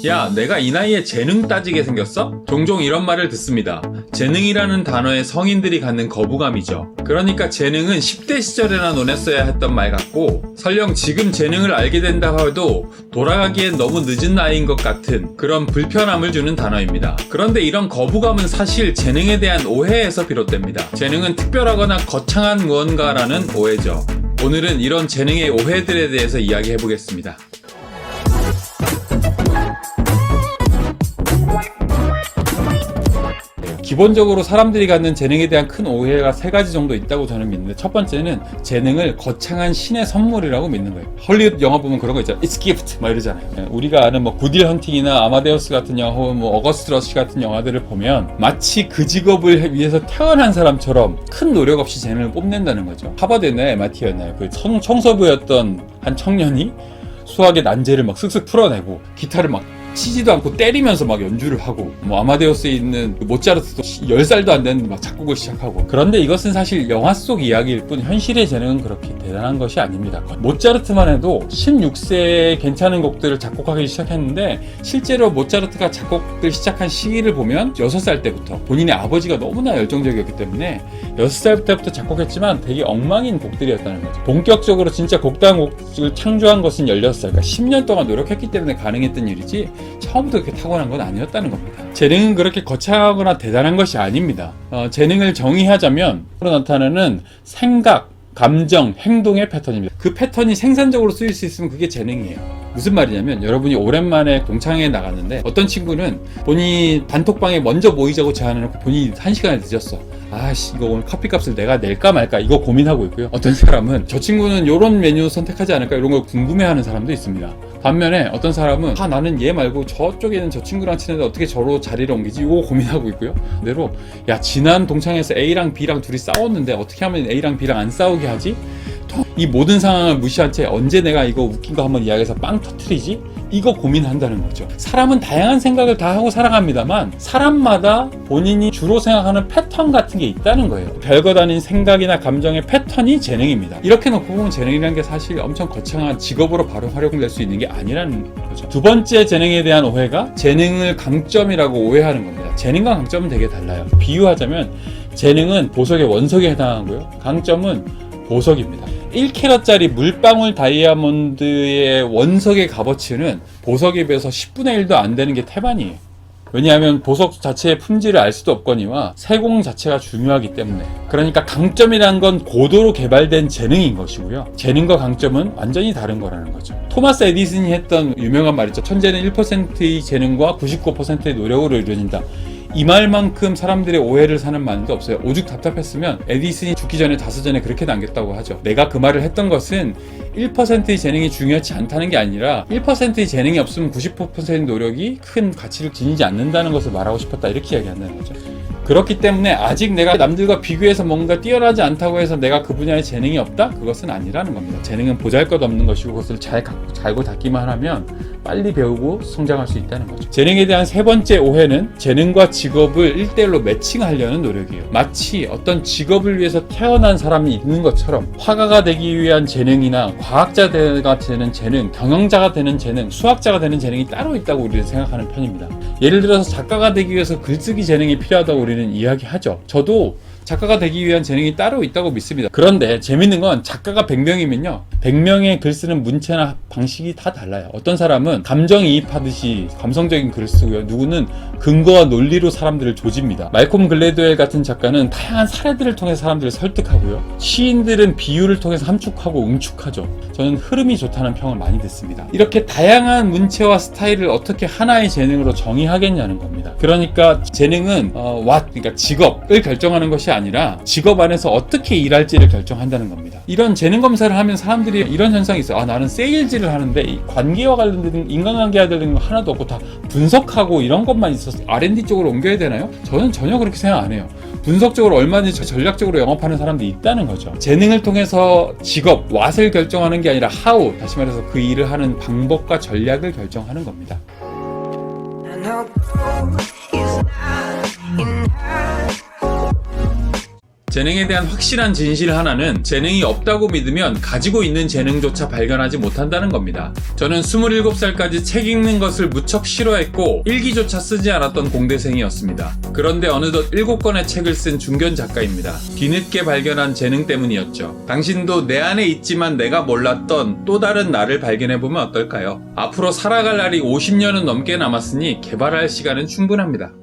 야, 내가 이 나이에 재능 따지게 생겼어? 종종 이런 말을 듣습니다. 재능이라는 단어에 성인들이 갖는 거부감이죠. 그러니까 재능은 10대 시절에나 논했어야 했던 말 같고, 설령 지금 재능을 알게 된다 해도 돌아가기엔 너무 늦은 나이인 것 같은 그런 불편함을 주는 단어입니다. 그런데 이런 거부감은 사실 재능에 대한 오해에서 비롯됩니다. 재능은 특별하거나 거창한 무언가라는 오해죠. 오늘은 이런 재능의 오해들에 대해서 이야기해 보겠습니다. 기본적으로 사람들이 갖는 재능에 대한 큰 오해가 3가지 정도 있다고 저는 믿는데, 첫 번째는 재능을 거창한 신의 선물이라고 믿는 거예요. 헐리우드 영화 보면 그런 거 있잖아요. It's gift 막 이러잖아요. 우리가 아는 뭐 굿윌 헌팅이나 아마데우스 같은 영화, 혹은 뭐 어거스트 러시 같은 영화들을 보면 마치 그 직업을 위해서 태어난 사람처럼 큰 노력 없이 재능을 뽐낸다는 거죠. 하버드였나요? MIT였나요? 그 청소부였던 한 청년이 수학의 난제를 막 쓱쓱 풀어내고 기타를 막 치지도 않고 때리면서 막 연주를 하고, 뭐 아마데우스에 있는 모차르트도 10살도 안 되는 막 작곡을 시작하고. 그런데 이것은 사실 영화 속 이야기일 뿐 현실의 재능은 그렇게 대단한 것이 아닙니다. 모차르트만 해도 16세에 괜찮은 곡들을 작곡하기 시작했는데, 실제로 모차르트가 작곡을 시작한 시기를 보면 6살 때부터 본인의 아버지가 너무나 열정적이었기 때문에 6살 때부터 작곡했지만 되게 엉망인 곡들이었다는 거죠. 본격적으로 진짜 곡다운 곡을 창조한 것은 16살, 그러니까 10년 동안 노력했기 때문에 가능했던 일이지 처음부터 그렇게 타고난 건 아니었다는 겁니다. 재능은 그렇게 거창하거나 대단한 것이 아닙니다. 재능을 정의하자면 나타나는 생각, 감정, 행동의 패턴입니다. 그 패턴이 생산적으로 쓰일 수 있으면 그게 재능이에요. 무슨 말이냐면, 여러분이 오랜만에 동창회에 나갔는데 어떤 친구는 본인이 단톡방에 먼저 모이자고 제안해놓고 본인이 1시간을 늦었어. 아씨, 이거 오늘 커피값을 내가 낼까 말까 이거 고민하고 있고요. 어떤 사람은 저 친구는 이런 메뉴 선택하지 않을까 이런 걸 궁금해하는 사람도 있습니다. 반면에 어떤 사람은 나는 얘 말고 저쪽에는 저 친구랑 친한데 어떻게 저로 자리를 옮기지 이거 고민하고 있고요. 그대로 야, 지난 동창회에서 A랑 B랑 둘이 싸웠는데 어떻게 하면 A랑 B랑 안 싸우게 하지? 이 모든 상황을 무시한 채 언제 내가 이거 웃긴 거 한번 이야기해서 빵 터트리지? 이거 고민한다는 거죠. 사람은 다양한 생각을 다 하고 살아갑니다만 사람마다 본인이 주로 생각하는 패턴 같은 게 있다는 거예요. 별것 아닌 생각이나 감정의 패턴이 재능입니다. 이렇게 놓고 보면 재능이라는 게 사실 엄청 거창한 직업으로 바로 활용될 수 있는 게 아니라는 거죠. 두 번째 재능에 대한 오해가 재능을 강점이라고 오해하는 겁니다. 재능과 강점은 되게 달라요. 비유하자면 재능은 보석의 원석에 해당하고요, 강점은 보석입니다. 1캐럿짜리 물방울 다이아몬드의 원석의 값어치는 보석에 비해서 10분의 1도 안 되는 게 태반이에요. 왜냐하면 보석 자체의 품질을 알 수도 없거니와 세공 자체가 중요하기 때문에. 그러니까 강점이란 건 고도로 개발된 재능인 것이고요, 재능과 강점은 완전히 다른 거라는 거죠. 토마스 에디슨이 했던 유명한 말 있죠. 천재는 1%의 재능과 99%의 노력으로 이루어진다. 이 말만큼 사람들의 오해를 사는 말도 없어요. 오죽 답답했으면 에디슨이 죽기 전에 5전에 그렇게 남겼다고 하죠. 내가 그 말을 했던 것은 1%의 재능이 중요하지 않다는 게 아니라 1%의 재능이 없으면 99%의 노력이 큰 가치를 지니지 않는다는 것을 말하고 싶었다, 이렇게 이야기한다는 거죠. 그렇기 때문에 아직 내가 남들과 비교해서 뭔가 뛰어나지 않다고 해서 내가 그 분야에 재능이 없다? 그것은 아니라는 겁니다. 재능은 보잘것없는 것이고 그것을 잘고 닦기만 하면 빨리 배우고 성장할 수 있다는 거죠. 재능에 대한 3번째 오해는 재능과 직업을 1대1로 매칭하려는 노력이에요. 마치 어떤 직업을 위해서 태어난 사람이 있는 것처럼 화가가 되기 위한 재능이나 과학자가 되는 재능, 경영자가 되는 재능, 수학자가 되는 재능이 따로 있다고 우리는 생각하는 편입니다. 예를 들어서 작가가 되기 위해서 글쓰기 재능이 필요하다고 우리는 이야기하죠. 저도 작가가 되기 위한 재능이 따로 있다고 믿습니다. 그런데 재밌는 건 작가가 100명이면요 100명의 글 쓰는 문체나 방식이 다 달라요. 어떤 사람은 감정이입하듯이 감성적인 글을 쓰고요, 누구는 근거와 논리로 사람들을 조집니다. 말콤 글래드웰 같은 작가는 다양한 사례들을 통해 사람들을 설득하고요, 시인들은 비유를 통해서 함축하고 응축하죠. 저는 흐름이 좋다는 평을 많이 듣습니다. 이렇게 다양한 문체와 스타일을 어떻게 하나의 재능으로 정의하겠냐는 겁니다. 그러니까 재능은 그러니까 직업을 결정하는 것이 아니라 직업 안에서 어떻게 일할지를 결정한다는 겁니다. 이런 재능 검사를 하면 사람들이 이런 현상이 있어요. 나는 세일즈를 하는데 이 관계와 관련된 인간관계와 관련된 거 하나도 없고 다 분석하고 이런 것만 있어서 R&D 쪽으로 옮겨야 되나요? 저는 전혀 그렇게 생각 안 해요. 분석적으로 얼마든지 전략적으로 영업하는 사람들이 있다는 거죠. 재능을 통해서 직업, what을 결정하는 게 아니라 how, 다시 말해서 그 일을 하는 방법과 전략을 결정하는 겁니다. 재능에 대한 확실한 진실 하나는 재능이 없다고 믿으면 가지고 있는 재능조차 발견하지 못한다는 겁니다. 저는 27살까지 책 읽는 것을 무척 싫어했고 일기조차 쓰지 않았던 공대생이었습니다. 그런데 어느덧 7권의 책을 쓴 중견 작가입니다. 뒤늦게 발견한 재능 때문이었죠. 당신도 내 안에 있지만 내가 몰랐던 또 다른 나를 발견해보면 어떨까요? 앞으로 살아갈 날이 50년은 넘게 남았으니 개발할 시간은 충분합니다.